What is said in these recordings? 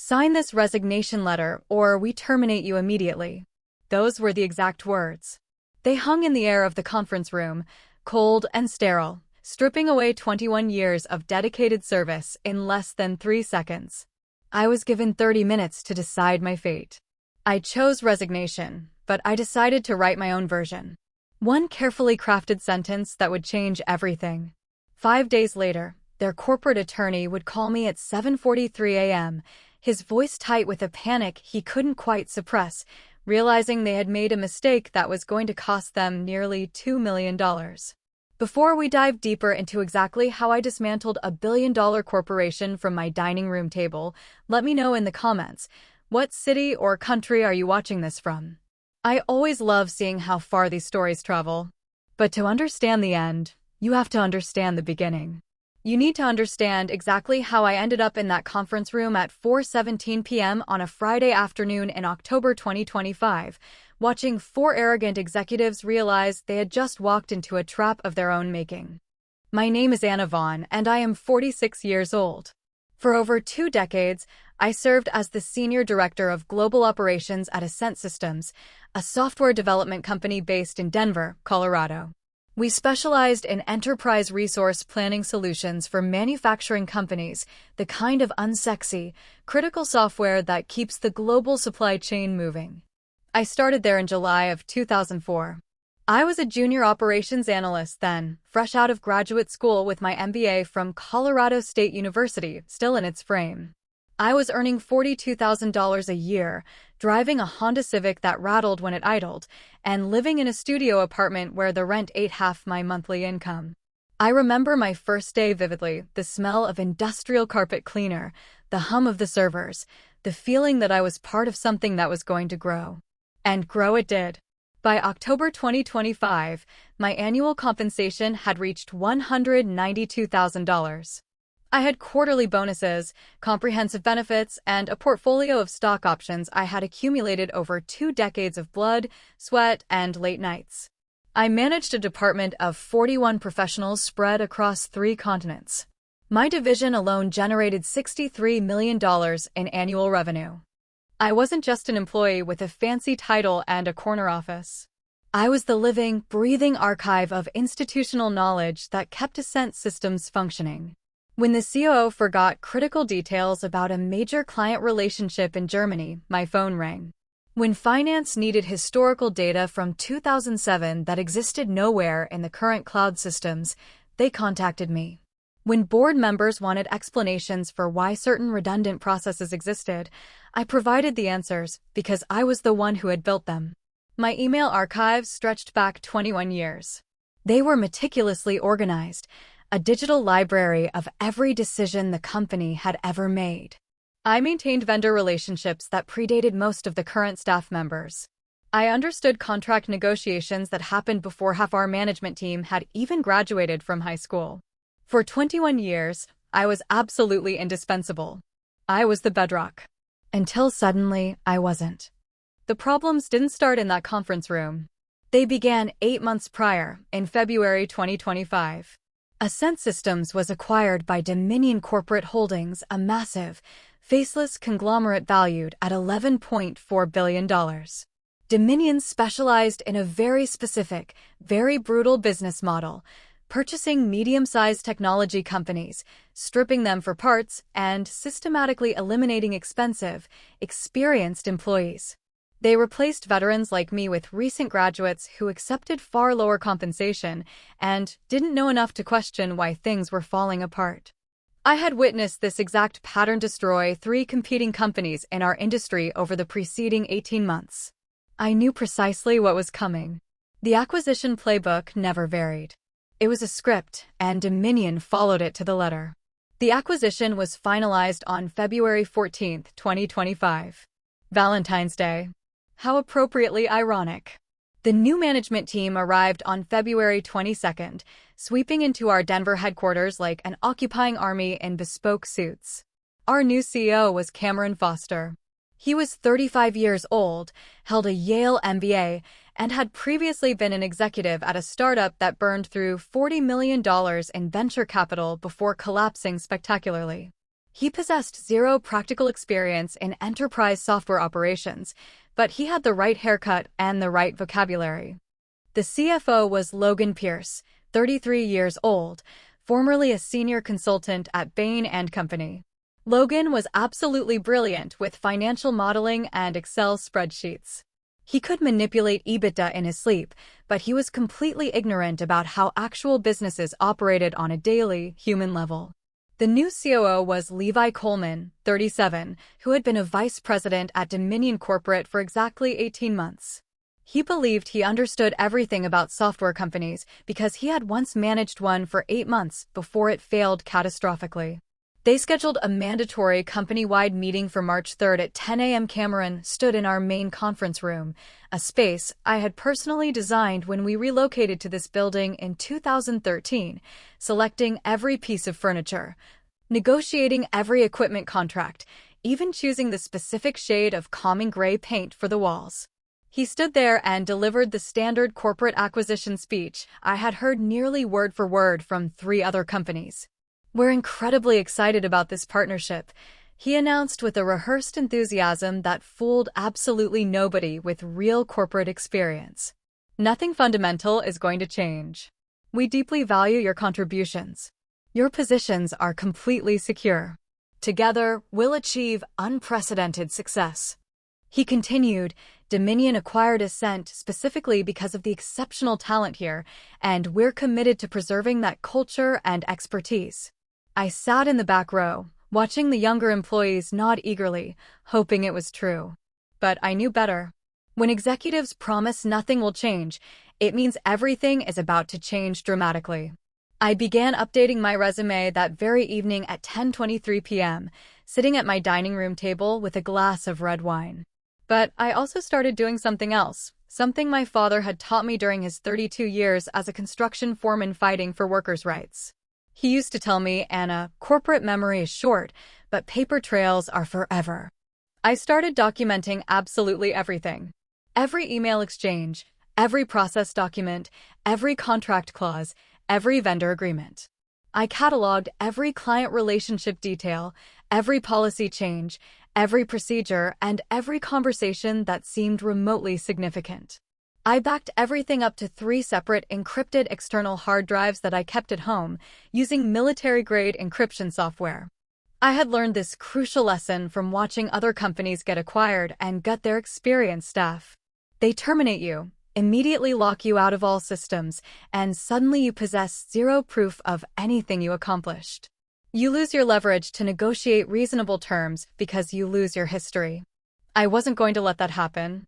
"Sign this resignation letter or we terminate you immediately." Those were the exact words. They hung in the air of the conference room, cold and sterile, stripping away 21 years of dedicated service in less than 3 seconds. I was given 30 minutes to decide my fate. I chose resignation, but I decided to write my own version. One carefully crafted sentence that would change everything. 5 days later, their corporate attorney would call me at 7:43 a.m., his voice tight with a panic he couldn't quite suppress, realizing they had made a mistake that was going to cost them nearly $2 million. Before we dive deeper into exactly how I dismantled a billion-dollar corporation from my dining room table, let me know in the comments, what city or country are you watching this from? I always love seeing how far these stories travel. But to understand the end, you have to understand the beginning. You need to understand exactly how I ended up in that conference room at 4:17 p.m. on a Friday afternoon in October 2025, watching 4 arrogant executives realize they had just walked into a trap of their own making. My name is Anna Vaughn, and I am 46 years old. For over 2 decades, I served as the Senior Director of Global Operations at Ascent Systems, a software development company based in Denver, Colorado. We specialized in enterprise resource planning solutions for manufacturing companies, the kind of unsexy, critical software that keeps the global supply chain moving. I started there in July of 2004. I was a junior operations analyst then, fresh out of graduate school with my MBA from Colorado State University, still in its frame. I was earning $42,000 a year, driving a Honda Civic that rattled when it idled, and living in a studio apartment where the rent ate half my monthly income. I remember my first day vividly, the smell of industrial carpet cleaner, the hum of the servers, the feeling that I was part of something that was going to grow. And grow it did. By October 2025, my annual compensation had reached $192,000. I had quarterly bonuses, comprehensive benefits, and a portfolio of stock options I had accumulated over 2 decades of blood, sweat, and late nights. I managed a department of 41 professionals spread across 3 continents. My division alone generated $63 million in annual revenue. I wasn't just an employee with a fancy title and a corner office. I was the living, breathing archive of institutional knowledge that kept Ascent Systems functioning. When the COO forgot critical details about a major client relationship in Germany, my phone rang. When finance needed historical data from 2007 that existed nowhere in the current cloud systems, they contacted me. When board members wanted explanations for why certain redundant processes existed, I provided the answers because I was the one who had built them. My email archives stretched back 21 years. They were meticulously organized, a digital library of every decision the company had ever made. I maintained vendor relationships that predated most of the current staff members. I understood contract negotiations that happened before half our management team had even graduated from high school. For 21 years, I was absolutely indispensable. I was the bedrock. Until suddenly, I wasn't. The problems didn't start in that conference room. They began 8 months prior, in February 2025. Ascent Systems was acquired by Dominion Corporate Holdings, a massive, faceless conglomerate valued at $11.4 billion. Dominion specialized in a very specific, very brutal business model, purchasing medium-sized technology companies, stripping them for parts, and systematically eliminating expensive, experienced employees. They replaced veterans like me with recent graduates who accepted far lower compensation and didn't know enough to question why things were falling apart. I had witnessed this exact pattern destroy 3 competing companies in our industry over the preceding 18 months. I knew precisely what was coming. The acquisition playbook never varied. It was a script, and Dominion followed it to the letter. The acquisition was finalized on February 14, 2025. Valentine's Day. How appropriately ironic. The new management team arrived on February 22nd, sweeping into our Denver headquarters like an occupying army in bespoke suits. Our new CEO was Cameron Foster. He was 35 years old, held a Yale MBA, and had previously been an executive at a startup that burned through $40 million in venture capital before collapsing spectacularly. He possessed zero practical experience in enterprise software operations, but he had the right haircut and the right vocabulary. The CFO was Logan Pierce, 33 years old, formerly a senior consultant at Bain & Company. Logan was absolutely brilliant with financial modeling and Excel spreadsheets. He could manipulate EBITDA in his sleep, but he was completely ignorant about how actual businesses operated on a daily, human level. The new COO was Levi Coleman, 37, who had been a vice president at Dominion Corporate for exactly 18 months. He believed he understood everything about software companies because he had once managed one for 8 months before it failed catastrophically. They scheduled a mandatory company-wide meeting for March 3rd at 10 a.m. Cameron stood in our main conference room, a space I had personally designed when we relocated to this building in 2013, selecting every piece of furniture, negotiating every equipment contract, even choosing the specific shade of calming gray paint for the walls. He stood there and delivered the standard corporate acquisition speech I had heard nearly word for word from 3 other companies. "We're incredibly excited about this partnership," he announced with a rehearsed enthusiasm that fooled absolutely nobody with real corporate experience. "Nothing fundamental is going to change. We deeply value your contributions. Your positions are completely secure. Together, we'll achieve unprecedented success." He continued, "Dominion acquired Ascent specifically because of the exceptional talent here, and we're committed to preserving that culture and expertise." I sat in the back row, watching the younger employees nod eagerly, hoping it was true. But I knew better. When executives promise nothing will change, it means everything is about to change dramatically. I began updating my resume that very evening at 10:23 p.m., sitting at my dining room table with a glass of red wine. But I also started doing something else, something my father had taught me during his 32 years as a construction foreman fighting for workers' rights. He used to tell me, "Anna, corporate memory is short, but paper trails are forever." I started documenting absolutely everything. Every email exchange, every process document, every contract clause, every vendor agreement. I cataloged every client relationship detail, every policy change, every procedure, and every conversation that seemed remotely significant. I backed everything up to 3 separate encrypted external hard drives that I kept at home, using military-grade encryption software. I had learned this crucial lesson from watching other companies get acquired and gut their experienced staff. They terminate you, immediately lock you out of all systems, and suddenly you possess zero proof of anything you accomplished. You lose your leverage to negotiate reasonable terms because you lose your history. I wasn't going to let that happen.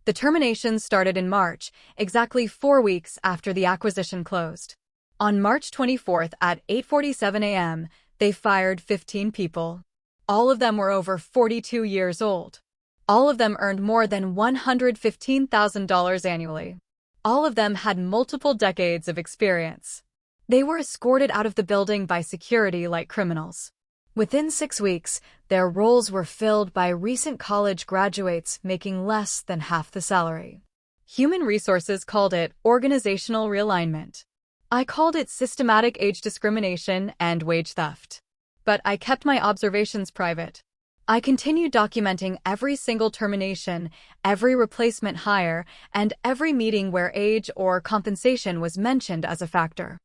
The termination started in March, exactly 4 weeks after the acquisition closed. On March 24th at 8:47 a.m., they fired 15 people. All of them were over 42 years old. All of them earned more than $115,000 annually. All of them had multiple decades of experience. They were escorted out of the building by security like criminals. Within 6 weeks, their roles were filled by recent college graduates making less than half the salary. Human Resources called it organizational realignment. I called it systematic age discrimination and wage theft. But I kept my observations private. I continued documenting every single termination, every replacement hire, and every meeting where age or compensation was mentioned as a factor.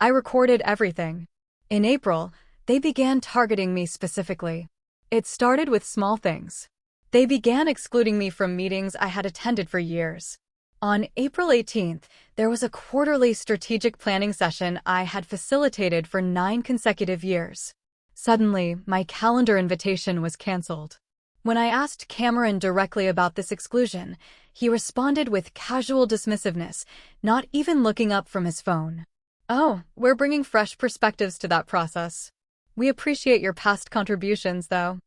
I recorded everything. In April, they began targeting me specifically. It started with small things. They began excluding me from meetings I had attended for years. On April 18th, there was a quarterly strategic planning session I had facilitated for 9 consecutive years. Suddenly, my calendar invitation was canceled. When I asked Cameron directly about this exclusion, he responded with casual dismissiveness, not even looking up from his phone. "Oh, we're bringing fresh perspectives to that process. We appreciate your past contributions, though."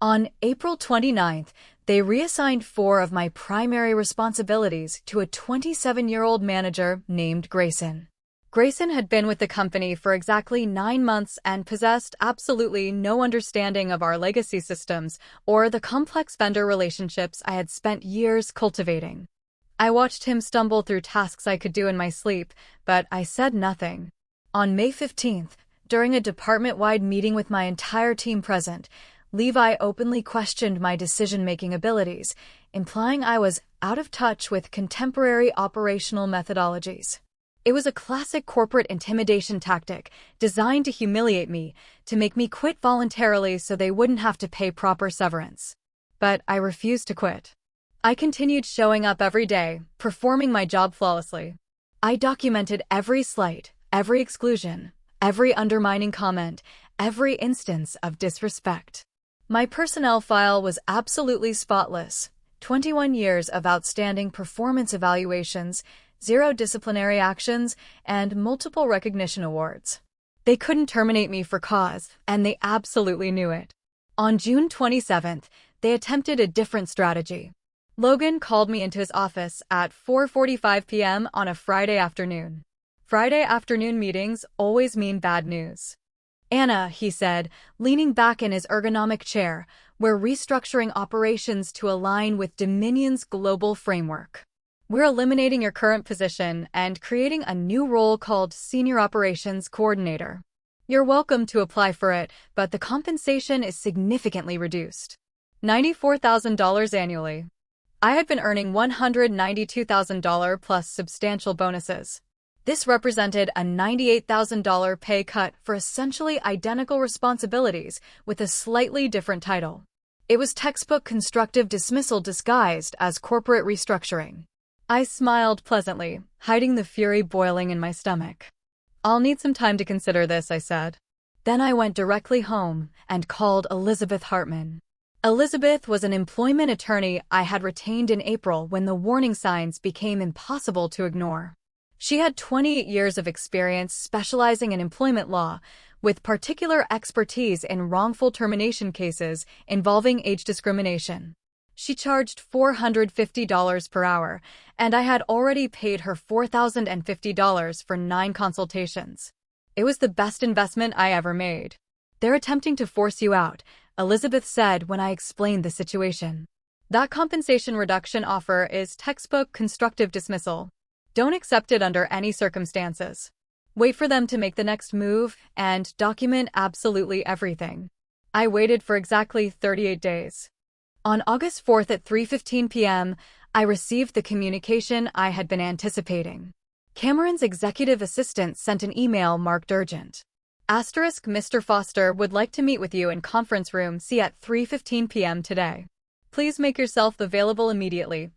On April 29th, they reassigned 4 of my primary responsibilities to a 27-year-old manager named Grayson. Grayson had been with the company for exactly 9 months and possessed absolutely no understanding of our legacy systems or the complex vendor relationships I had spent years cultivating. I watched him stumble through tasks I could do in my sleep, but I said nothing. On May 15th, During a department-wide meeting with my entire team present, Levi openly questioned my decision-making abilities, implying I was out of touch with contemporary operational methodologies. It was a classic corporate intimidation tactic designed to humiliate me, to make me quit voluntarily so they wouldn't have to pay proper severance. But I refused to quit. I continued showing up every day, performing my job flawlessly. I documented every slight, every exclusion, every undermining comment, every instance of disrespect. My personnel file was absolutely spotless. 21 years of outstanding performance evaluations, 0 disciplinary actions, and multiple recognition awards. They couldn't terminate me for cause, and they absolutely knew it. On June 27th, they attempted a different strategy. Logan called me into his office at 4:45 p.m. on a Friday afternoon. Friday afternoon meetings always mean bad news. Anna, he said, leaning back in his ergonomic chair, we're restructuring operations to align with Dominion's global framework. We're eliminating your current position and creating a new role called Senior Operations Coordinator. You're welcome to apply for it, but the compensation is significantly reduced. $94,000 annually. I had been earning $192,000 plus substantial bonuses. This represented a $98,000 pay cut for essentially identical responsibilities with a slightly different title. It was textbook constructive dismissal disguised as corporate restructuring. I smiled pleasantly, hiding the fury boiling in my stomach. I'll need some time to consider this, I said. Then I went directly home and called Elizabeth Hartman. Elizabeth was an employment attorney I had retained in April when the warning signs became impossible to ignore. She had 28 years of experience specializing in employment law, with particular expertise in wrongful termination cases involving age discrimination. She charged $450 per hour, and I had already paid her $4,050 for 9 consultations. It was the best investment I ever made. They're attempting to force you out, Elizabeth said when I explained the situation. That compensation reduction offer is textbook constructive dismissal. Don't accept it under any circumstances. Wait for them to make the next move and document absolutely everything. I waited for exactly 38 days. On August 4th at 3:15 p.m., I received the communication I had been anticipating. Cameron's executive assistant sent an email marked urgent. Mr. Foster would like to meet with you in conference room C at 3:15 p.m. today. Please make yourself available immediately.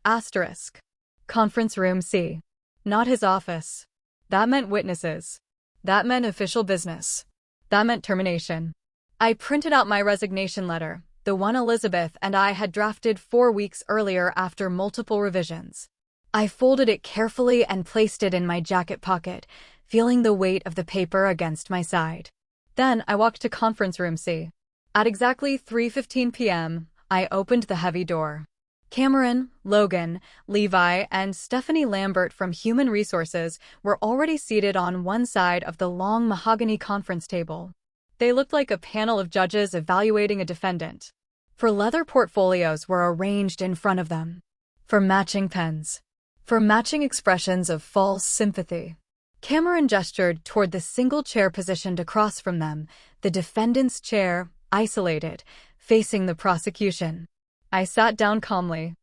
Conference room C. Not his office. That meant witnesses. That meant official business. That meant termination. I printed out my resignation letter, the one Elizabeth and I had drafted 4 weeks earlier after multiple revisions. I folded it carefully and placed it in my jacket pocket, feeling the weight of the paper against my side. Then I walked to conference room C. At exactly 3:15 p.m., I opened the heavy door. Cameron, Logan, Levi, and Stephanie Lambert from Human Resources were already seated on one side of the long mahogany conference table. They looked like a panel of judges evaluating a defendant. For leather portfolios were arranged in front of them. For matching pens. For matching expressions of false sympathy. Cameron gestured toward the single chair positioned across from them, the defendant's chair, isolated, facing the prosecution. I sat down calmly.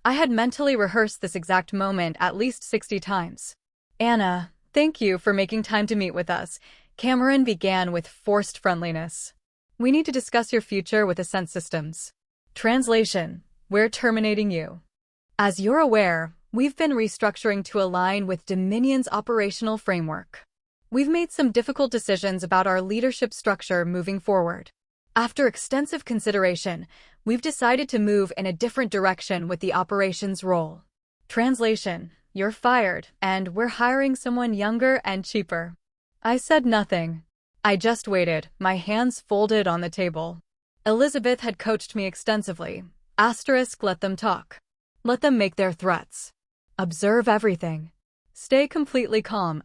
I had mentally rehearsed this exact moment at least 60 times. Anna, thank you for making time to meet with us, Cameron began with forced friendliness. We need to discuss your future with Ascent Systems. Translation: we're terminating you. As you're aware, we've been restructuring to align with Dominion's operational framework. We've made some difficult decisions about our leadership structure moving forward. After extensive consideration, we've decided to move in a different direction with the operations role. Translation: you're fired, and we're hiring someone younger and cheaper. I said nothing. I just waited, my hands folded on the table. Elizabeth had coached me extensively. Let them talk. Let them make their threats. Observe everything. Stay completely calm.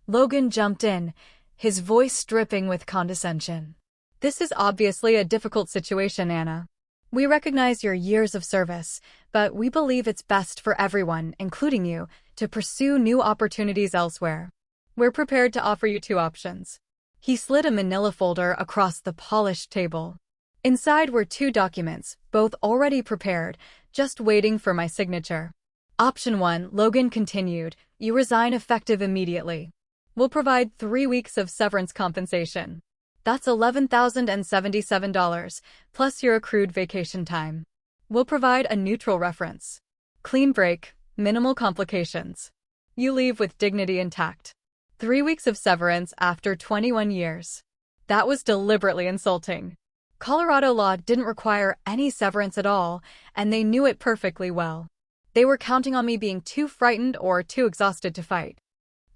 Logan jumped in, his voice dripping with condescension. This is obviously a difficult situation, Anna. We recognize your years of service, but we believe it's best for everyone, including you, to pursue new opportunities elsewhere. We're prepared to offer you 2 options. He slid a manila folder across the polished table. Inside were 2 documents, both already prepared, just waiting for my signature. Option 1, Logan continued, you resign effective immediately. We'll provide 3 weeks of severance compensation. That's $11,077, plus your accrued vacation time. We'll provide a neutral reference. Clean break, minimal complications. You leave with dignity intact. 3 weeks of severance after 21 years. That was deliberately insulting. Colorado law didn't require any severance at all, and they knew it perfectly well. They were counting on me being too frightened or too exhausted to fight.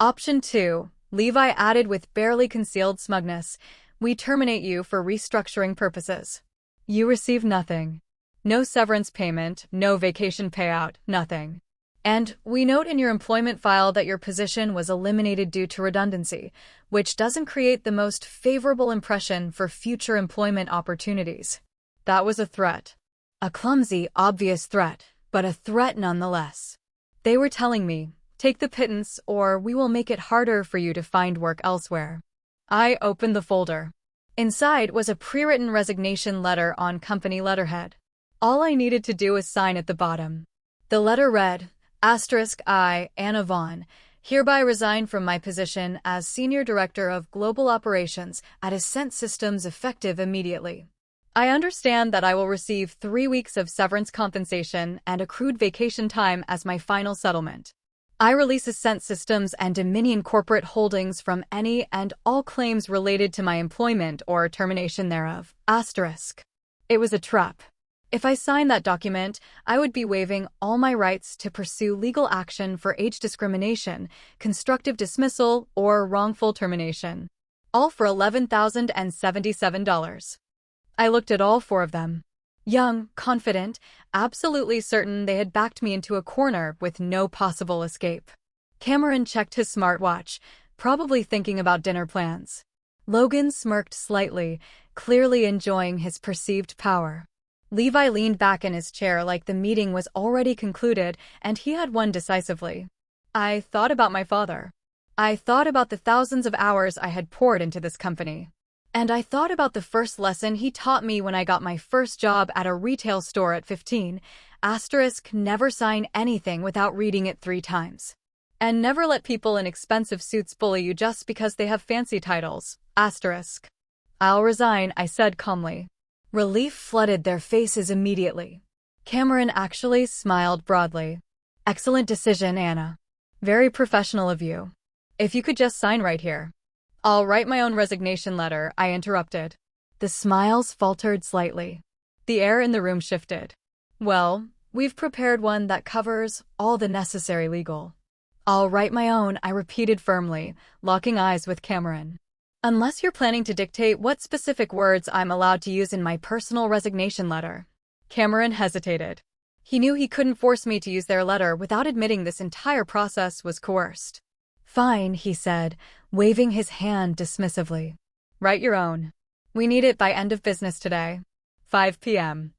Option 2, Levi added with barely concealed smugness, we terminate you for restructuring purposes. You receive nothing. No severance payment, no vacation payout, nothing. And we note in your employment file that your position was eliminated due to redundancy, which doesn't create the most favorable impression for future employment opportunities. That was a threat. A clumsy, obvious threat, but a threat nonetheless. They were telling me, take the pittance or we will make it harder for you to find work elsewhere. I opened the folder. Inside was a pre-written resignation letter on company letterhead. All I needed to do was sign at the bottom. The letter read, I, Anna Vaughn, hereby resign from my position as Senior Director of Global Operations at Ascent Systems effective immediately. I understand that I will receive 3 weeks of severance compensation and accrued vacation time as my final settlement. I release Ascent Systems and Dominion corporate holdings from any and all claims related to my employment or termination thereof. It was a trap. If I signed that document, I would be waiving all my rights to pursue legal action for age discrimination, constructive dismissal, or wrongful termination. All for $11,077. I looked at all 4 of them. Young, confident, absolutely certain they had backed me into a corner with no possible escape. Cameron checked his smartwatch, probably thinking about dinner plans. Logan smirked slightly, clearly enjoying his perceived power. Levi leaned back in his chair like the meeting was already concluded and he had won decisively. I thought about my father. I thought about the thousands of hours I had poured into this company. And I thought about the first lesson he taught me when I got my first job at a retail store at 15, never sign anything without reading it 3 times. And never let people in expensive suits bully you just because they have fancy titles, I'll resign, I said calmly. Relief flooded their faces immediately. Cameron actually smiled broadly. Excellent decision, Anna. Very professional of you. If you could just sign right here. I'll write my own resignation letter, I interrupted. The smiles faltered slightly. The air in the room shifted. Well, we've prepared one that covers all the necessary legal. I'll write my own, I repeated firmly, locking eyes with Cameron. Unless you're planning to dictate what specific words I'm allowed to use in my personal resignation letter. Cameron hesitated. He knew he couldn't force me to use their letter without admitting this entire process was coerced. Fine, he said, waving his hand dismissively. Write your own. We need it by end of business today. 5 p.m.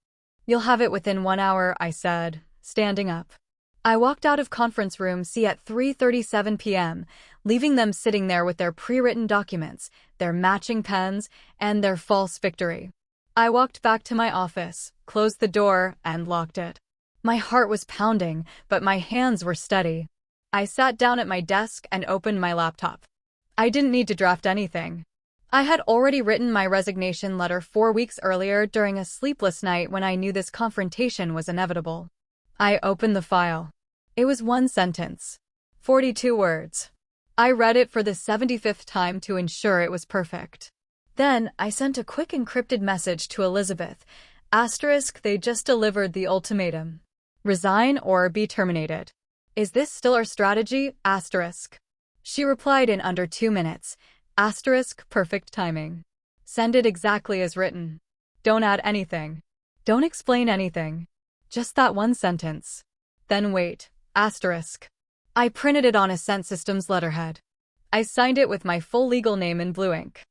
You'll have it within 1 hour, I said, standing up. I walked out of conference room C at 3:37 p.m., leaving them sitting there with their pre-written documents, their matching pens, and their false victory. I walked back to my office, closed the door, and locked it. My heart was pounding, but my hands were steady. I sat down at my desk and opened my laptop. I didn't need to draft anything. I had already written my resignation letter 4 weeks earlier during a sleepless night when I knew this confrontation was inevitable. I opened the file. It was 1 sentence. 42 words. I read it for the 75th time to ensure it was perfect. Then, I sent a quick encrypted message to Elizabeth. They just delivered the ultimatum. Resign or be terminated. Is this still our strategy? She replied in under 2 minutes. Perfect timing. Send it exactly as written. Don't add anything. Don't explain anything. Just that 1 sentence. Then wait. I printed it on Ascent Systems letterhead. I signed it with my full legal name in blue ink.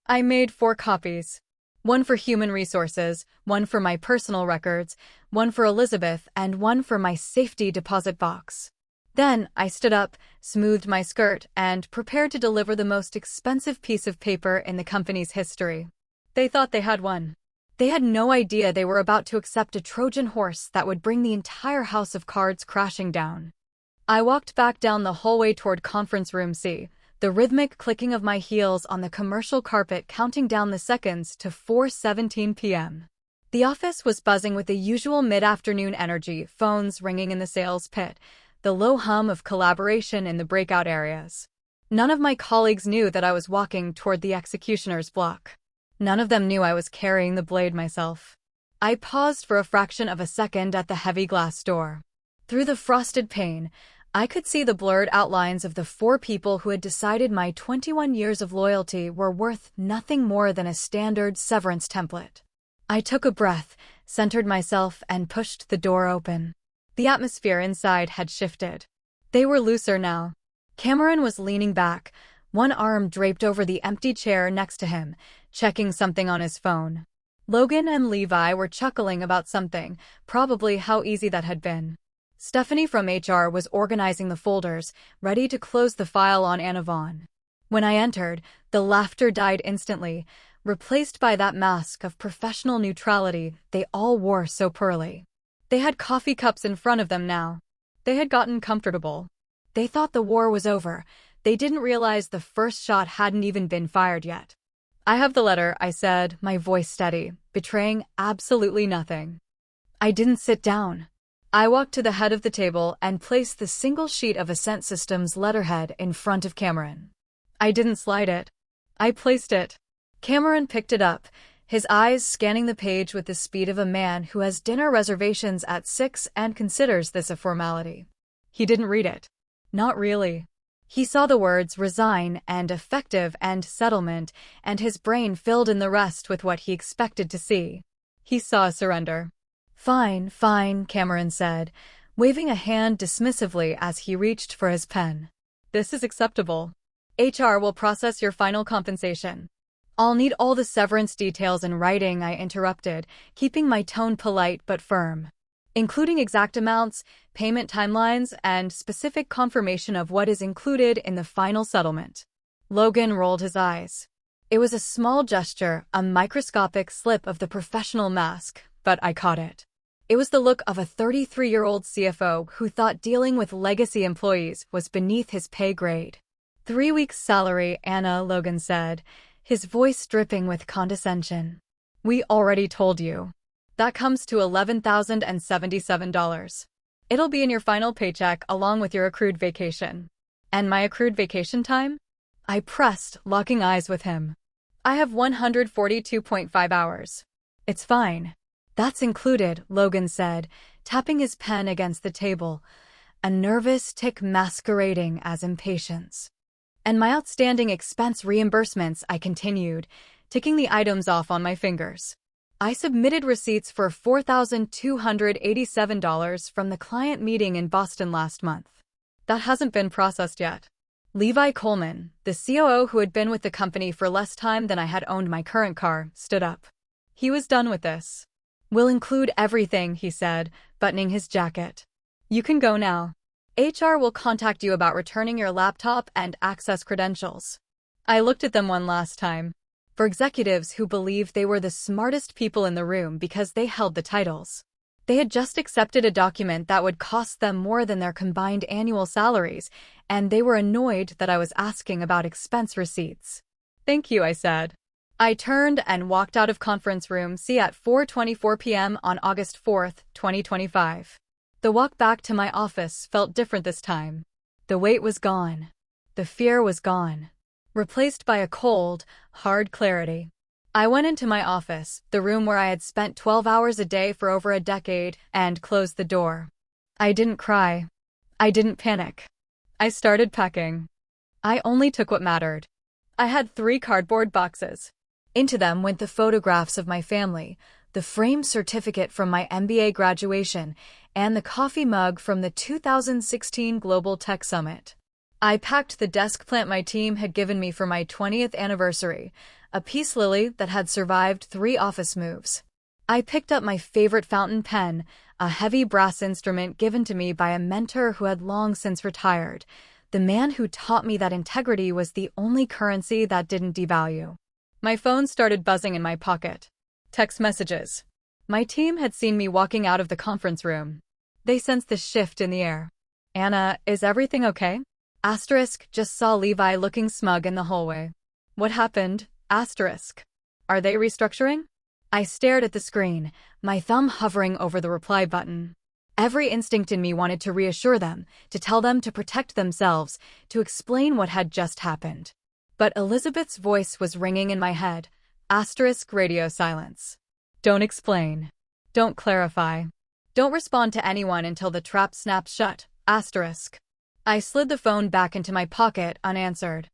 I made 4 copies. 1 for human resources, 1 for my personal records, 1 for Elizabeth, and 1 for my safety deposit box. Then I stood up, smoothed my skirt, and prepared to deliver the most expensive piece of paper in the company's history. They thought they had won. They had no idea they were about to accept a Trojan horse that would bring the entire house of cards crashing down. I walked back down the hallway toward conference room C, the rhythmic clicking of my heels on the commercial carpet counting down the seconds to 4:17 p.m. The office was buzzing with the usual mid-afternoon energy, phones ringing in the sales pit, the low hum of collaboration in the breakout areas. None of my colleagues knew that I was walking toward the executioner's block. None of them knew I was carrying the blade myself. I paused for a fraction of a second at the heavy glass door. Through the frosted pane, I could see the blurred outlines of the 4 people who had decided my 21 years of loyalty were worth nothing more than a standard severance template. I took a breath, centered myself, and pushed the door open. The atmosphere inside had shifted. They were looser now. Cameron was leaning back, one arm draped over the empty chair next to him, checking something on his phone. Logan and Levi were chuckling about something, probably how easy that had been. Stephanie from HR was organizing the folders, ready to close the file on Anna Vaughn. When I entered, the laughter died instantly, replaced by that mask of professional neutrality they all wore so poorly. They had coffee cups in front of them now. They had gotten comfortable. They thought the war was over. They didn't realize the first shot hadn't even been fired yet. "I have the letter," I said, my voice steady, betraying absolutely nothing. I didn't sit down. I walked to the head of the table and placed the single sheet of Ascent Systems letterhead in front of Cameron. I didn't slide it. I placed it. Cameron picked it up, his eyes scanning the page with the speed of a man who has dinner reservations at 6 and considers this a formality. He didn't read it. Not really. He saw the words resign and effective and settlement, and his brain filled in the rest with what he expected to see. He saw a surrender. "Fine, fine," Cameron said, waving a hand dismissively as he reached for his pen. "This is acceptable. HR will process your final compensation." "I'll need all the severance details in writing," I interrupted, keeping my tone polite but firm. "Including exact amounts, payment timelines, and specific confirmation of what is included in the final settlement." Logan rolled his eyes. It was a small gesture, a microscopic slip of the professional mask, but I caught it. It was the look of a 33-year-old CFO who thought dealing with legacy employees was beneath his pay grade. 3 weeks' salary, Anna, Logan said, his voice dripping with condescension. "We already told you. That comes to $11,077. It'll be in your final paycheck along with your accrued vacation." "And my accrued vacation time?" I pressed, locking eyes with him. "I have 142.5 hours. It's fine." "That's included," Logan said, tapping his pen against the table, a nervous tick masquerading as impatience. "And my outstanding expense reimbursements," I continued, ticking the items off on my fingers. "I submitted receipts for $4,287 from the client meeting in Boston last month. That hasn't been processed yet." Levi Coleman, the COO who had been with the company for less time than I had owned my current car, stood up. He was done with this. "We'll include everything," he said, buttoning his jacket. "You can go now. HR will contact you about returning your laptop and access credentials." I looked at them one last time. For executives who believed they were the smartest people in the room because they held the titles. They had just accepted a document that would cost them more than their combined annual salaries, and they were annoyed that I was asking about expense receipts. "Thank you," I said. I turned and walked out of conference room C at 4:24 p.m. on August 4, 2025. The walk back to my office felt different this time. The weight was gone. The fear was gone, replaced by a cold, hard clarity. I went into my office, the room where I had spent 12 hours a day for over a decade, and closed the door. I didn't cry. I didn't panic. I started packing. I only took what mattered. I had 3 cardboard boxes. Into them went the photographs of my family, the framed certificate from my MBA graduation, and the coffee mug from the 2016 Global Tech Summit. I packed the desk plant my team had given me for my 20th anniversary, a peace lily that had survived 3 office moves. I picked up my favorite fountain pen, a heavy brass instrument given to me by a mentor who had long since retired, the man who taught me that integrity was the only currency that didn't devalue. My phone started buzzing in my pocket. Text messages. My team had seen me walking out of the conference room. They sensed the shift in the air. Anna, is everything okay? Asterisk, just saw Levi looking smug in the hallway. What happened? Asterisk. Are they restructuring? I stared at the screen, my thumb hovering over the reply button. Every instinct in me wanted to reassure them, to tell them to protect themselves, to explain what had just happened. But Elizabeth's voice was ringing in my head. Asterisk, radio silence. Don't explain. Don't clarify. Don't respond to anyone until the trap snaps shut. Asterisk. I slid the phone back into my pocket unanswered.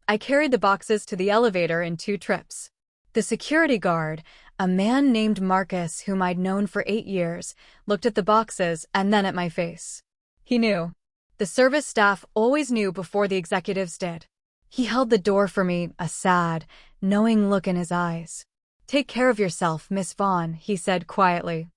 I carried the boxes to the elevator in 2 trips. The security guard, a man named Marcus whom I'd known for 8 years, looked at the boxes and then at my face. He knew. The service staff always knew before the executives did. He held the door for me, a sad, knowing look in his eyes. Take care of yourself, Miss Vaughn, he said quietly.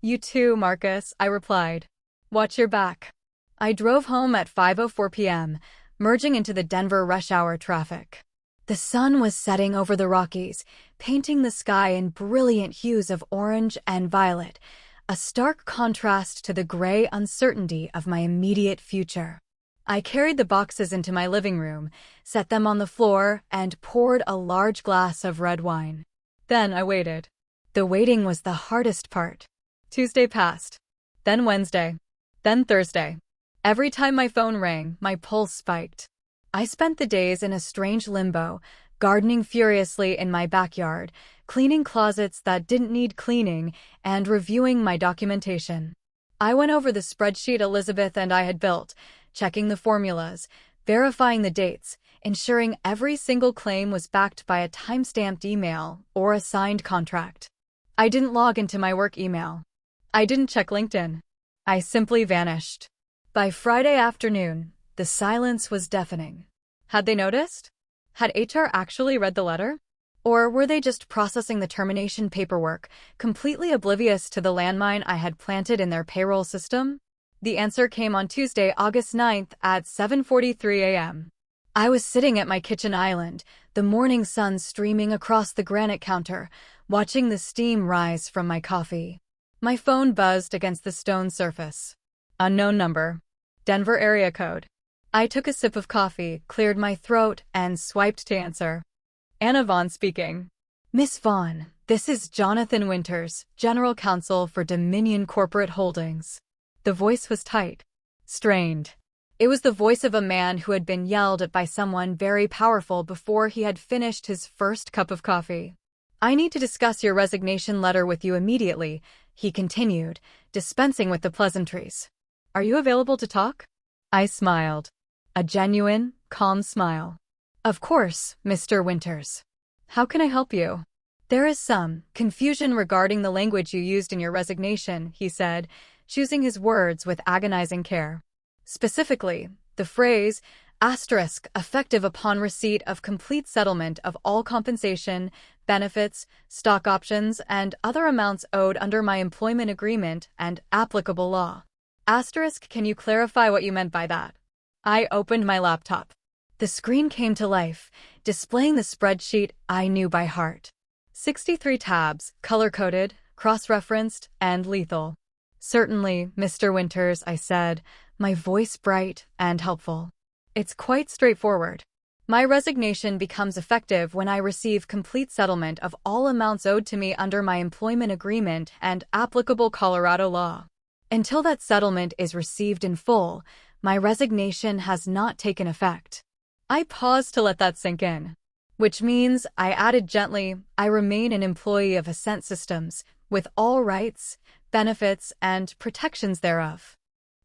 You too, Marcus, I replied. Watch your back. I drove home at 5:04 p.m., merging into the Denver rush hour traffic. The sun was setting over the Rockies, painting the sky in brilliant hues of orange and violet, a stark contrast to the gray uncertainty of my immediate future. I carried the boxes into my living room, set them on the floor, and poured a large glass of red wine. Then I waited. The waiting was the hardest part. Tuesday passed. Then Wednesday. Then Thursday. Every time my phone rang, my pulse spiked. I spent the days in a strange limbo, gardening furiously in my backyard, cleaning closets that didn't need cleaning, and reviewing my documentation. I went over the spreadsheet Elizabeth and I had built, checking the formulas, verifying the dates, ensuring every single claim was backed by a time-stamped email or a signed contract. I didn't log into my work email. I didn't check LinkedIn. I simply vanished. By Friday afternoon, the silence was deafening. Had they noticed? Had HR actually read the letter? Or were they just processing the termination paperwork, completely oblivious to the landmine I had planted in their payroll system? The answer came on Tuesday, August 9th at 7:43 a.m. I was sitting at my kitchen island, the morning sun streaming across the granite counter, watching the steam rise from my coffee. My phone buzzed against the stone surface. Unknown number. Denver area code. I took a sip of coffee, cleared my throat, and swiped to answer. Anna Vaughn speaking. Miss Vaughn, this is Jonathan Winters, General Counsel for Dominion Corporate Holdings. The voice was tight. Strained. It was the voice of a man who had been yelled at by someone very powerful before he had finished his first cup of coffee. I need to discuss your resignation letter with you immediately, he continued, dispensing with the pleasantries. Are you available to talk? I smiled. A genuine, calm smile. Of course, Mr. Winters. How can I help you? There is some confusion regarding the language you used in your resignation, he said, choosing his words with agonizing care. Specifically, the phrase, asterisk, effective upon receipt of complete settlement of all compensation, benefits, stock options, and other amounts owed under my employment agreement and applicable law. Asterisk, can you clarify what you meant by that? I opened my laptop. The screen came to life, displaying the spreadsheet I knew by heart. 63 tabs, color-coded, cross-referenced, and lethal. Certainly, Mr. Winters, I said, my voice bright and helpful. It's quite straightforward. My resignation becomes effective when I receive complete settlement of all amounts owed to me under my employment agreement and applicable Colorado law. Until that settlement is received in full, my resignation has not taken effect. I paused to let that sink in. Which means, I added gently, I remain an employee of Ascent Systems, with all rights, benefits, and protections thereof.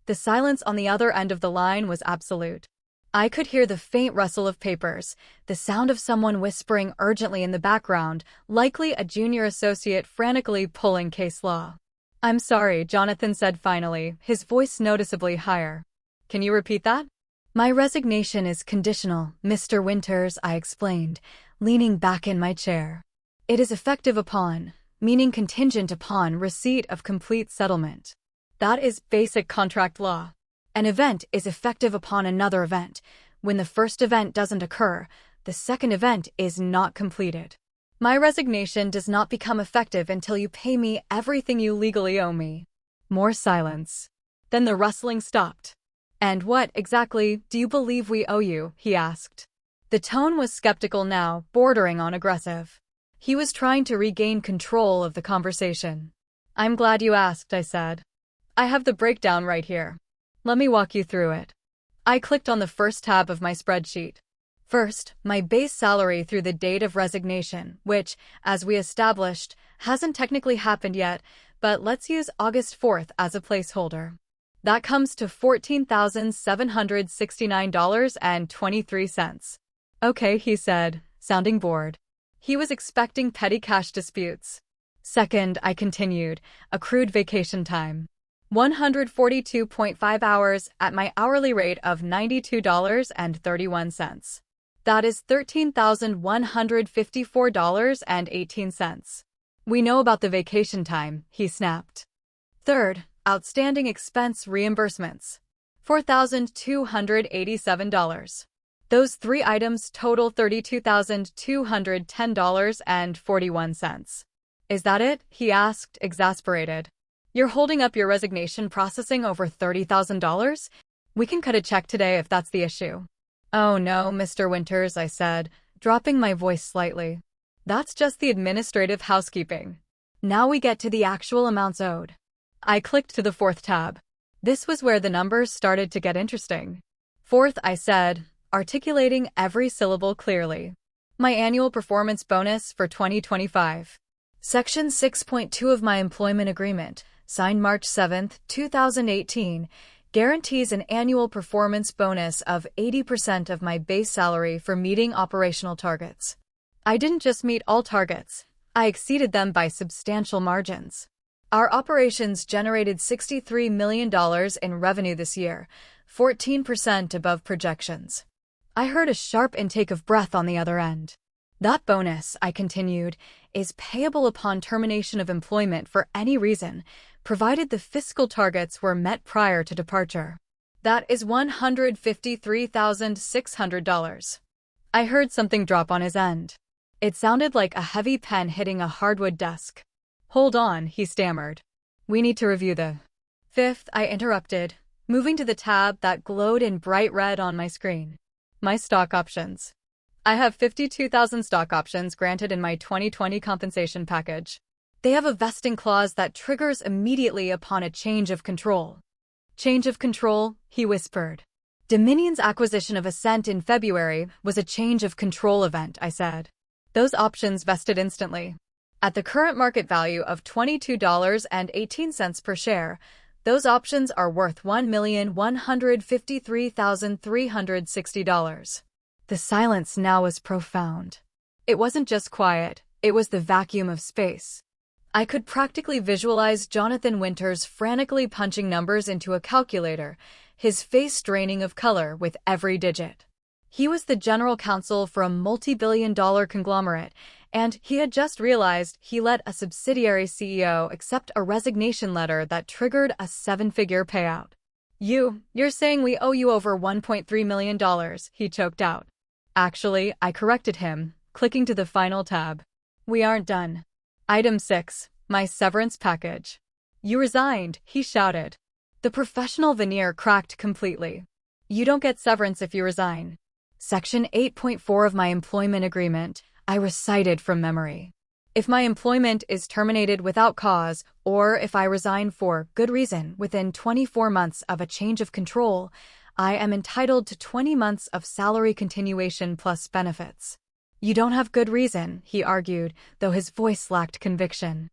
The silence on the other end of the line was absolute. I could hear the faint rustle of papers, the sound of someone whispering urgently in the background, likely a junior associate frantically pulling case law. I'm sorry, Jonathan said finally, his voice noticeably higher. Can you repeat that? My resignation is conditional, Mr. Winters, I explained, leaning back in my chair. It is effective upon meaning contingent upon receipt of complete settlement. That is basic contract law. An event is effective upon another event. When the first event doesn't occur, the second event is not completed. My resignation does not become effective until you pay me everything you legally owe me. More silence. Then the rustling stopped. And what, exactly, do you believe we owe you? He asked. The tone was skeptical now, bordering on aggressive. He was trying to regain control of the conversation. I'm glad you asked, I said. I have the breakdown right here. Let me walk you through it. I clicked on the first tab of my spreadsheet. First, my base salary through the date of resignation, which, as we established, hasn't technically happened yet, but let's use August 4th as a placeholder. That comes to $14,769.23. Okay, he said, sounding bored. He was expecting petty cash disputes. Second, I continued, accrued vacation time. 142.5 hours at my hourly rate of $92.31. That is $13,154.18. We know about the vacation time, he snapped. Third, outstanding expense reimbursements. $4,287. Those three items total $32,210.41. Is that it? He asked, exasperated. You're holding up your resignation processing over $30,000? We can cut a check today if that's the issue. Oh no, Mr. Winters, I said, dropping my voice slightly. That's just the administrative housekeeping. Now we get to the actual amounts owed. I clicked to the fourth tab. This was where the numbers started to get interesting. Fourth, I said, articulating every syllable clearly. My annual performance bonus for 2025. Section 6.2 of my employment agreement, signed March 7, 2018, guarantees an annual performance bonus of 80% of my base salary for meeting operational targets. I didn't just meet all targets, I exceeded them by substantial margins. Our operations generated $63 million in revenue this year, 14% above projections. I heard a sharp intake of breath on the other end. That bonus, I continued, is payable upon termination of employment for any reason, provided the fiscal targets were met prior to departure. That is $153,600. I heard something drop on his end. It sounded like a heavy pen hitting a hardwood desk. Hold on, he stammered. We need to review the fifth, I interrupted, moving to the tab that glowed in bright red on my screen. My stock options. I have 52,000 stock options granted in my 2020 compensation package. They have a vesting clause that triggers immediately upon a change of control. Change of control, he whispered. Dominion's acquisition of Ascent in February was a change of control event, I said. Those options vested instantly. At the current market value of $22.18 per share, those options are worth $1,153,360. The silence now was profound. It wasn't just quiet, it was the vacuum of space. I could practically visualize Jonathan Winters frantically punching numbers into a calculator, his face draining of color with every digit. He was the general counsel for a multi-billion-dollar conglomerate, and he had just realized he let a subsidiary CEO accept a resignation letter that triggered a seven-figure payout. You're saying we owe you over $1.3 million, he choked out. Actually, I corrected him, clicking to the final tab. We aren't done. Item 6, my severance package. You resigned, he shouted. The professional veneer cracked completely. You don't get severance if you resign. Section 8.4 of my employment agreement, I recited from memory. If my employment is terminated without cause, or if I resign for good reason within 24 months of a change of control, I am entitled to 20 months of salary continuation plus benefits. You don't have good reason, he argued, though his voice lacked conviction.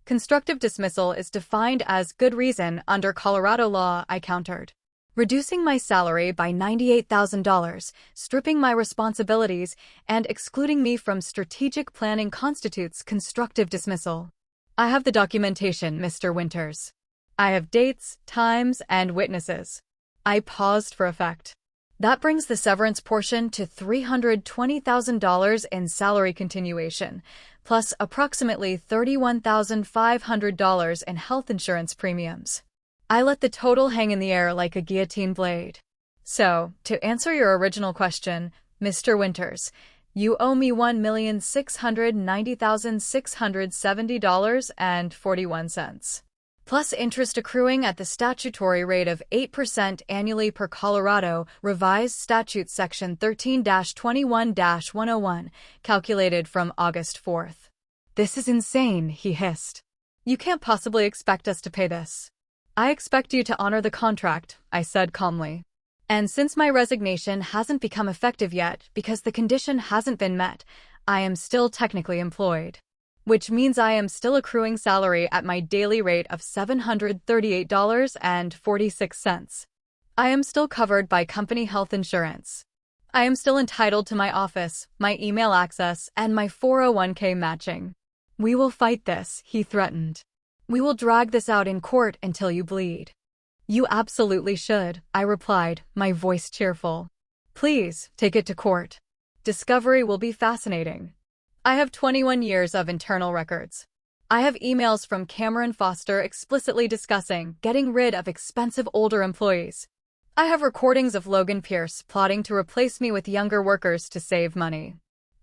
Constructive dismissal is defined as good reason under Colorado law, I countered. Reducing my salary by $98,000, stripping my responsibilities, and excluding me from strategic planning constitutes constructive dismissal. I have the documentation, Mr. Winters. I have dates, times, and witnesses. I paused for effect. That brings the severance portion to $320,000 in salary continuation, plus approximately $31,500 in health insurance premiums. I let the total hang in the air like a guillotine blade. So, to answer your original question, Mr. Winters, you owe me $1,690,670.41, plus interest accruing at the statutory rate of 8% annually per Colorado Revised Statute Section 13-21-101, calculated from August 4th. This is insane, he hissed. You can't possibly expect us to pay this. I expect you to honor the contract, I said calmly. And since my resignation hasn't become effective yet because the condition hasn't been met, I am still technically employed. Which means I am still accruing salary at my daily rate of $738.46. I am still covered by company health insurance. I am still entitled to my office, my email access, and my 401k matching. We will fight this, he threatened. We will drag this out in court until you bleed. You absolutely should, I replied, my voice cheerful. Please, take it to court. Discovery will be fascinating. I have 21 years of internal records. I have emails from Cameron Foster explicitly discussing getting rid of expensive older employees. I have recordings of Logan Pierce plotting to replace me with younger workers to save money.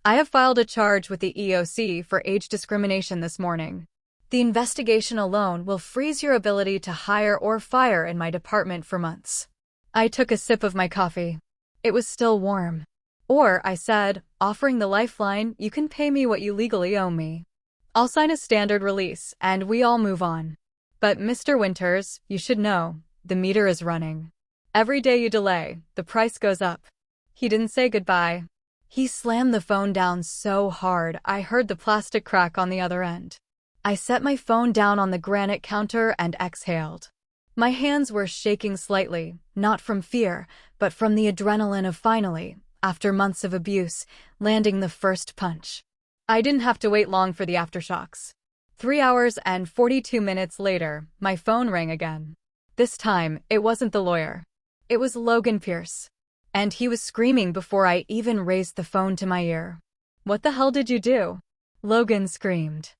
I have filed a charge with the EOC for age discrimination this morning. The investigation alone will freeze your ability to hire or fire in my department for months. I took a sip of my coffee. It was still warm. Or, I said, offering the lifeline, you can pay me what you legally owe me. I'll sign a standard release, and we all move on. But Mr. Winters, you should know, the meter is running. Every day you delay, the price goes up. He didn't say goodbye. He slammed the phone down so hard I heard the plastic crack on the other end. I set my phone down on the granite counter and exhaled. My hands were shaking slightly, not from fear, but from the adrenaline of finally, after months of abuse, landing the first punch. I didn't have to wait long for the aftershocks. 3 hours and 42 minutes later, my phone rang again. This time, it wasn't the lawyer. It was Logan Pierce. And he was screaming before I even raised the phone to my ear. What the hell did you do? Logan screamed.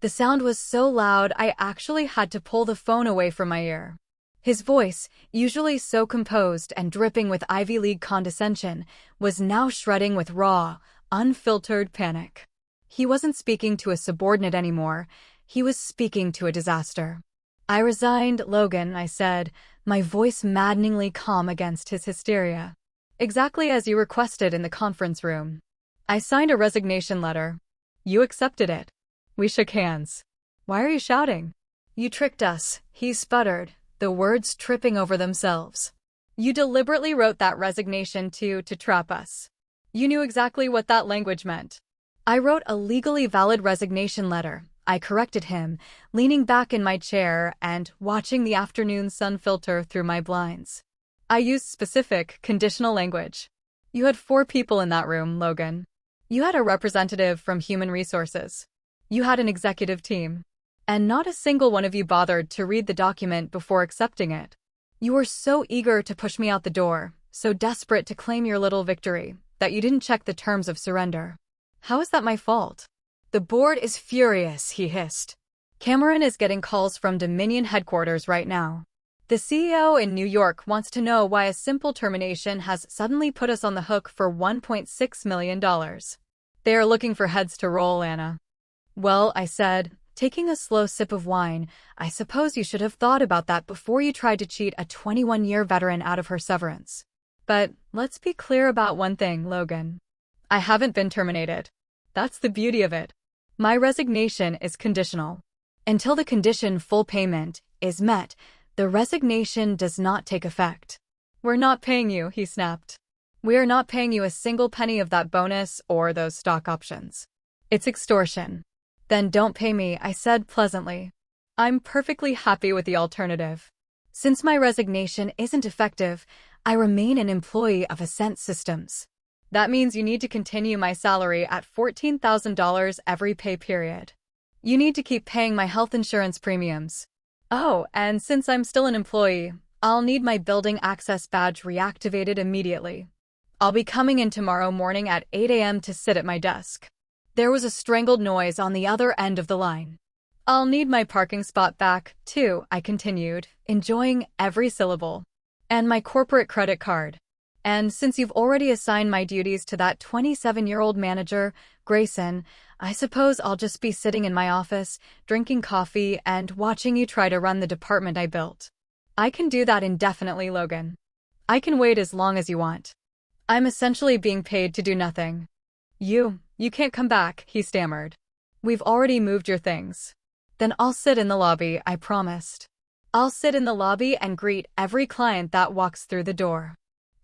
The sound was so loud I actually had to pull the phone away from my ear. His voice, usually so composed and dripping with Ivy League condescension, was now shredding with raw, unfiltered panic. He wasn't speaking to a subordinate anymore. He was speaking to a disaster. I resigned, Logan, I said, my voice maddeningly calm against his hysteria. Exactly as you requested in the conference room. I signed a resignation letter. You accepted it. We shook hands. Why are you shouting? You tricked us, he sputtered, the words tripping over themselves. You deliberately wrote that resignation to trap us. You knew exactly what that language meant. I wrote a legally valid resignation letter, I corrected him, leaning back in my chair and watching the afternoon sun filter through my blinds. I used specific, conditional language. You had 4 people in that room, Logan. You had a representative from Human Resources. You had an executive team. And not a single one of you bothered to read the document before accepting it. You were so eager to push me out the door, so desperate to claim your little victory, that you didn't check the terms of surrender. How is that my fault? The board is furious, he hissed. Cameron is getting calls from Dominion headquarters right now. The CEO in New York wants to know why a simple termination has suddenly put us on the hook for $1.6 million. They are looking for heads to roll, Anna. Well, I said, taking a slow sip of wine, I suppose you should have thought about that before you tried to cheat a 21-year veteran out of her severance. But let's be clear about one thing, Logan. I haven't been terminated. That's the beauty of it. My resignation is conditional. Until the condition full payment is met, the resignation does not take effect. We're not paying you, he snapped. We are not paying you a single penny of that bonus or those stock options. It's extortion. Then don't pay me, I said pleasantly. I'm perfectly happy with the alternative. Since my resignation isn't effective, I remain an employee of Ascent Systems. That means you need to continue my salary at $14,000 every pay period. You need to keep paying my health insurance premiums. Oh, and since I'm still an employee, I'll need my building access badge reactivated immediately. I'll be coming in tomorrow morning at 8 a.m. to sit at my desk. There was a strangled noise on the other end of the line. I'll need my parking spot back, too, I continued, enjoying every syllable. And my corporate credit card. And since you've already assigned my duties to that 27-year-old manager, Grayson, I suppose I'll just be sitting in my office, drinking coffee, and watching you try to run the department I built. I can do that indefinitely, Logan. I can wait as long as you want. I'm essentially being paid to do nothing. You can't come back, he stammered. We've already moved your things. Then I'll sit in the lobby, I promised. I'll sit in the lobby and greet every client that walks through the door.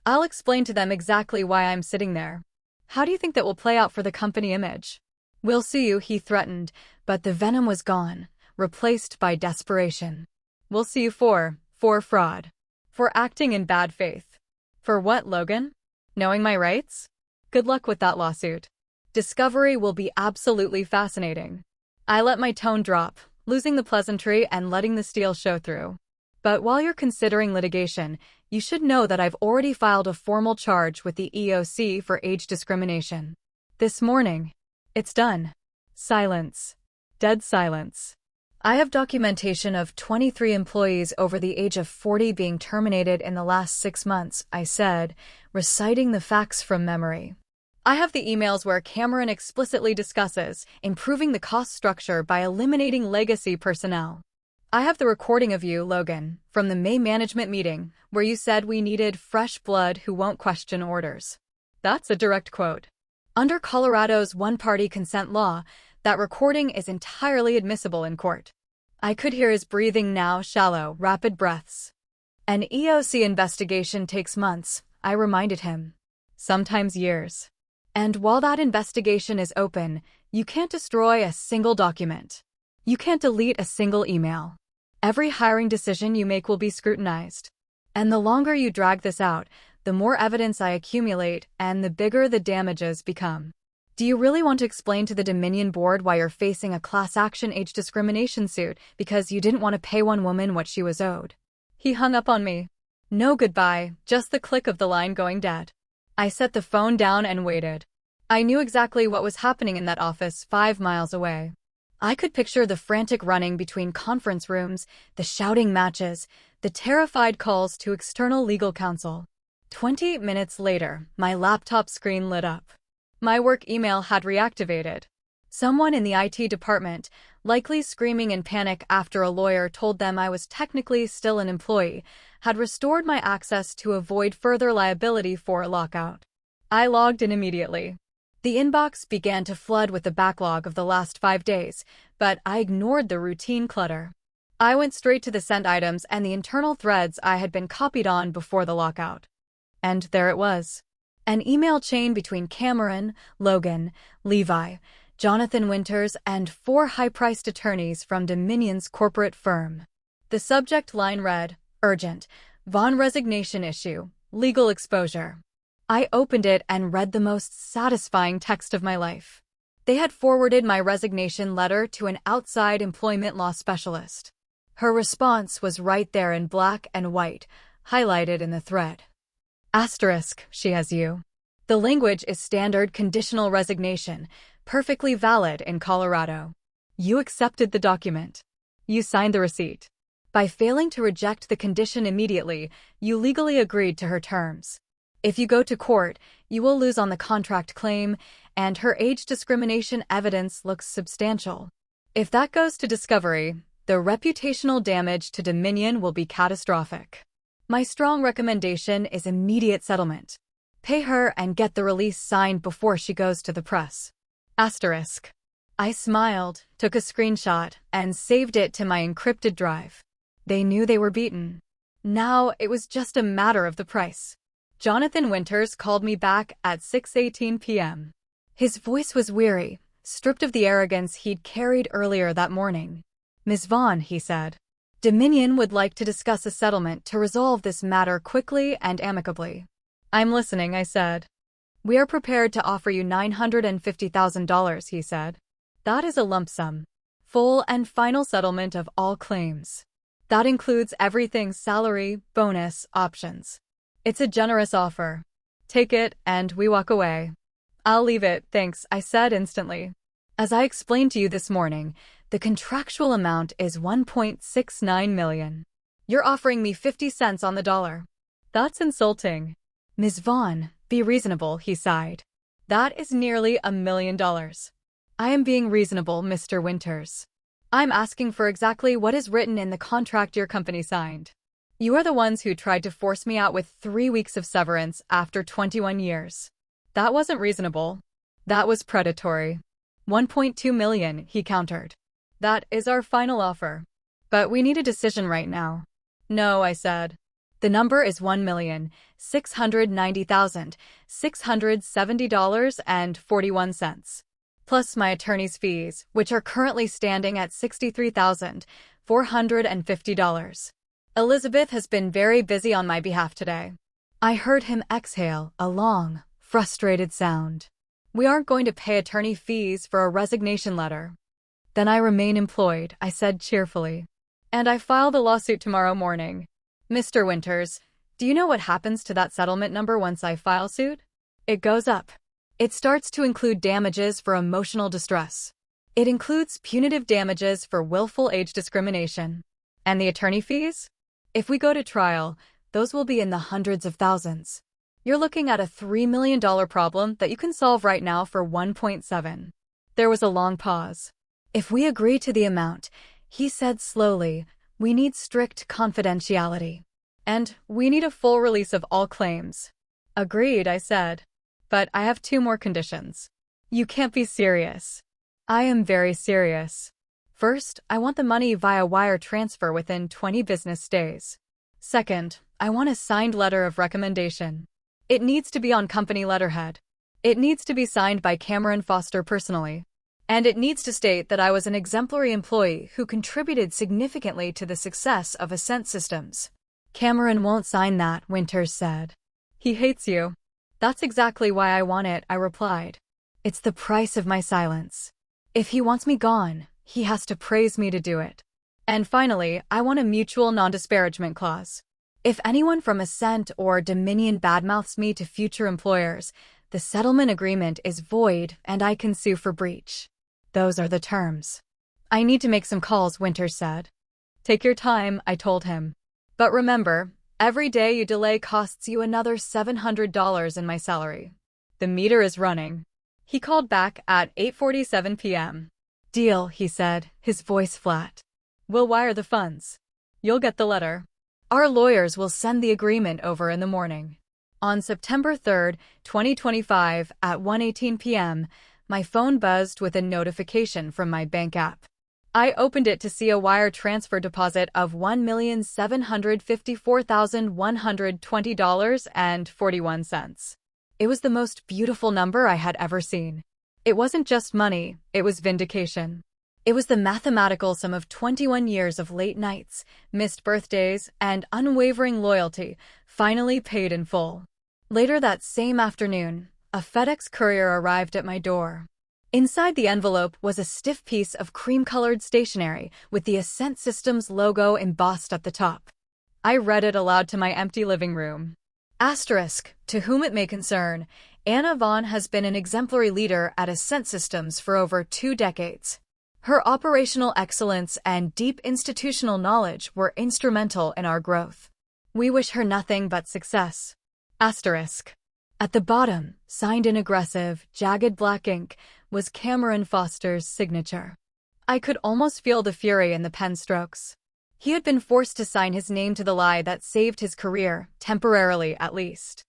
I'll explain to them exactly why I'm sitting there. How do you think that will play out for the company image? We'll see you, he threatened, but the venom was gone, replaced by desperation. We'll see you for fraud. For acting in bad faith. For what, Logan? Knowing my rights? Good luck with that lawsuit. Discovery will be absolutely fascinating. I let my tone drop, losing the pleasantry and letting the steel show through. But while you're considering litigation, you should know that I've already filed a formal charge with the EOC for age discrimination. This morning. It's done. Silence. Dead silence. I have documentation of 23 employees over the age of 40 being terminated in the last 6 months, I said, reciting the facts from memory. I have the emails where Cameron explicitly discusses improving the cost structure by eliminating legacy personnel. I have the recording of you, Logan, from the May management meeting, where you said we needed fresh blood who won't question orders. That's a direct quote. Under Colorado's one-party consent law, that recording is entirely admissible in court. I could hear his breathing now, shallow, rapid breaths. An EOC investigation takes months, I reminded him. Sometimes years. And while that investigation is open, you can't destroy a single document. You can't delete a single email. Every hiring decision you make will be scrutinized. And the longer you drag this out, the more evidence I accumulate and the bigger the damages become. Do you really want to explain to the Dominion board why you're facing a class action age discrimination suit because you didn't want to pay one woman what she was owed? He hung up on me. No goodbye, just the click of the line going dead. I set the phone down and waited. I knew exactly what was happening in that office 5 miles away. I could picture the frantic running between conference rooms, the shouting matches, the terrified calls to external legal counsel. 20 minutes later, my laptop screen lit up. My work email had reactivated. Someone in the IT department, likely screaming in panic after a lawyer told them I was technically still an employee, had restored my access to avoid further liability for a lockout. I logged in immediately. The inbox began to flood with the backlog of the last 5 days, but I ignored the routine clutter. I went straight to the sent items and the internal threads I had been copied on before the lockout. And there it was. An email chain between Cameron, Logan, Levi, Jonathan Winters, and 4 high-priced attorneys from Dominion's corporate firm. The subject line read, Urgent, Vaughn resignation issue, legal exposure. I opened it and read the most satisfying text of my life. They had forwarded my resignation letter to an outside employment law specialist. Her response was right there in black and white, highlighted in the thread. Asterisk, she has you. The language is standard conditional resignation, perfectly valid in Colorado. You accepted the document. You signed the receipt. By failing to reject the condition immediately, you legally agreed to her terms. If you go to court, you will lose on the contract claim, and her age discrimination evidence looks substantial. If that goes to discovery, the reputational damage to Dominion will be catastrophic. My strong recommendation is immediate settlement. Pay her and get the release signed before she goes to the press. Asterisk. I smiled, took a screenshot, and saved it to my encrypted drive. They knew they were beaten. Now it was just a matter of the price. Jonathan Winters called me back at 6:18 p.m. His voice was weary, stripped of the arrogance he'd carried earlier that morning. Ms. Vaughn, he said. Dominion would like to discuss a settlement to resolve this matter quickly and amicably. I'm listening, I said. We are prepared to offer you $950,000, he said. That is a lump sum. Full and final settlement of all claims. That includes everything: salary, bonus, options. It's a generous offer. Take it, and we walk away. I'll leave it, thanks, I said instantly. As I explained to you this morning, the contractual amount is $1.69 million. You're offering me 50 cents on the dollar. That's insulting. Ms. Vaughn, be reasonable, he sighed. That is nearly $1 million. I am being reasonable, Mr. Winters. I'm asking for exactly what is written in the contract your company signed. You are the ones who tried to force me out with 3 weeks of severance after 21 years. That wasn't reasonable. That was predatory. $1.2 million, he countered. That is our final offer. But we need a decision right now. No, I said. The number is $1,690,670.41, plus my attorney's fees, which are currently standing at $63,450. Elizabeth has been very busy on my behalf today. I heard him exhale a long, frustrated sound. We aren't going to pay attorney fees for a resignation letter. Then I remain employed, I said cheerfully. And I file the lawsuit tomorrow morning. Mr. Winters, do you know what happens to that settlement number once I file suit? It goes up. It starts to include damages for emotional distress. It includes punitive damages for willful age discrimination. And the attorney fees? If we go to trial, those will be in the hundreds of thousands. You're looking at a $3 million problem that you can solve right now for 1.7. There was a long pause. If we agree to the amount, he said slowly, we need strict confidentiality. And we need a full release of all claims. Agreed, I said. But I have 2 more conditions. You can't be serious. I am very serious. First, I want the money via wire transfer within 20 business days. Second, I want a signed letter of recommendation. It needs to be on company letterhead. It needs to be signed by Cameron Foster personally. And it needs to state that I was an exemplary employee who contributed significantly to the success of Ascent Systems. Cameron won't sign that, Winters said. He hates you. That's exactly why I want it, I replied. It's the price of my silence. If he wants me gone, he has to praise me to do it. And finally, I want a mutual non-disparagement clause. If anyone from Ascent or Dominion badmouths me to future employers, the settlement agreement is void and I can sue for breach. Those are the terms. I need to make some calls, Winters said. Take your time, I told him. But remember, every day you delay costs you another $700 in my salary. The meter is running. He called back at 8:47 p.m. Deal, he said, his voice flat. We'll wire the funds. You'll get the letter. Our lawyers will send the agreement over in the morning. On September 3, 2025, at 1:18 p.m., my phone buzzed with a notification from my bank app. I opened it to see a wire transfer deposit of $1,754,120.41. It was the most beautiful number I had ever seen. It wasn't just money, it was vindication. It was the mathematical sum of 21 years of late nights, missed birthdays, and unwavering loyalty, finally paid in full. Later that same afternoon, a FedEx courier arrived at my door. Inside the envelope was a stiff piece of cream-colored stationery with the Ascent Systems logo embossed at the top. I read it aloud to my empty living room. Asterisk, to whom it may concern, Anna Vaughn has been an exemplary leader at Ascent Systems for over 2 decades. Her operational excellence and deep institutional knowledge were instrumental in our growth. We wish her nothing but success. Asterisk. At the bottom, signed in aggressive, jagged black ink, was Cameron Foster's signature. I could almost feel the fury in the pen strokes. He had been forced to sign his name to the lie that saved his career, temporarily at least.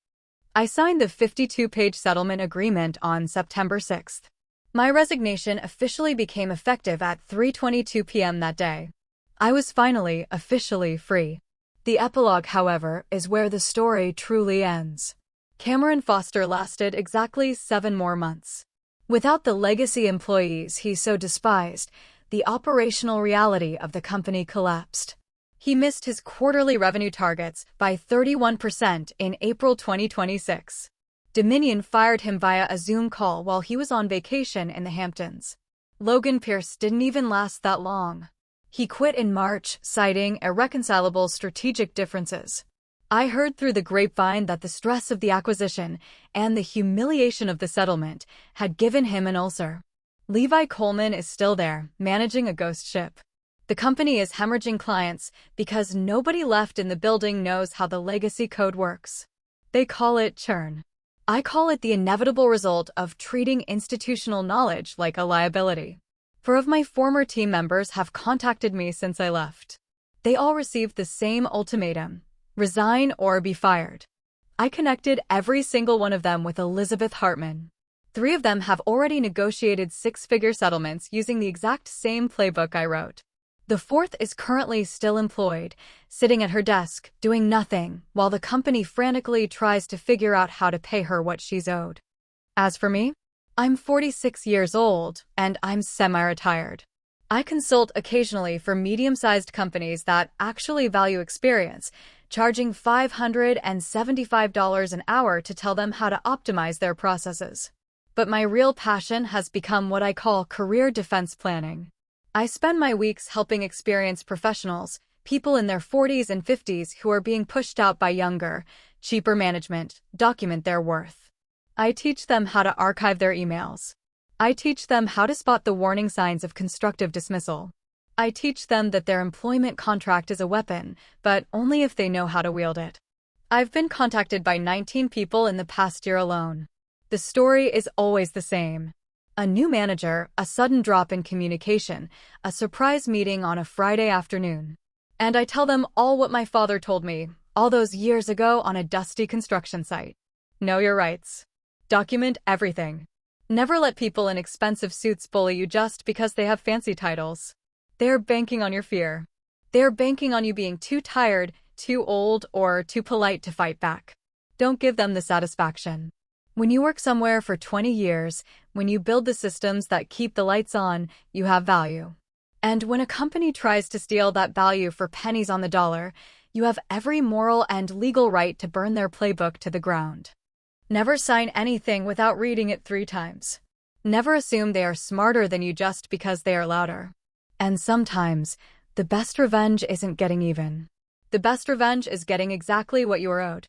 I signed the 52-page settlement agreement on September 6th. My resignation officially became effective at 3:22 p.m. that day. I was finally, officially free. The epilogue, however, is where the story truly ends. Cameron Foster lasted exactly 7 more months. Without the legacy employees he so despised, the operational reality of the company collapsed. He missed his quarterly revenue targets by 31% in April 2026. Dominion fired him via a Zoom call while he was on vacation in the Hamptons. Logan Pierce didn't even last that long. He quit in March, citing irreconcilable strategic differences. I heard through the grapevine that the stress of the acquisition and the humiliation of the settlement had given him an ulcer. Levi Coleman is still there, managing a ghost ship. The company is hemorrhaging clients because nobody left in the building knows how the legacy code works. They call it churn. I call it the inevitable result of treating institutional knowledge like a liability. 4 of my former team members have contacted me since I left. They all received the same ultimatum: resign or be fired. I connected every single one of them with Elizabeth Hartman. 3 of them have already negotiated 6-figure settlements using the exact same playbook I wrote. The 4th is currently still employed, sitting at her desk, doing nothing, while the company frantically tries to figure out how to pay her what she's owed. As for me, I'm 46 years old, and I'm semi-retired. I consult occasionally for medium-sized companies that actually value experience, charging $575 an hour to tell them how to optimize their processes. But my real passion has become what I call career defense planning. I spend my weeks helping experienced professionals, people in their 40s and 50s who are being pushed out by younger, cheaper management, document their worth. I teach them how to archive their emails. I teach them how to spot the warning signs of constructive dismissal. I teach them that their employment contract is a weapon, but only if they know how to wield it. I've been contacted by 19 people in the past year alone. The story is always the same. A new manager, a sudden drop in communication, a surprise meeting on a Friday afternoon. And I tell them all what my father told me, all those years ago on a dusty construction site. Know your rights. Document everything. Never let people in expensive suits bully you just because they have fancy titles. They're banking on your fear. They're banking on you being too tired, too old, or too polite to fight back. Don't give them the satisfaction. When you work somewhere for 20 years, when you build the systems that keep the lights on, you have value. And when a company tries to steal that value for pennies on the dollar, you have every moral and legal right to burn their playbook to the ground. Never sign anything without reading it 3 times. Never assume they are smarter than you just because they are louder. And sometimes, the best revenge isn't getting even. The best revenge is getting exactly what you are owed.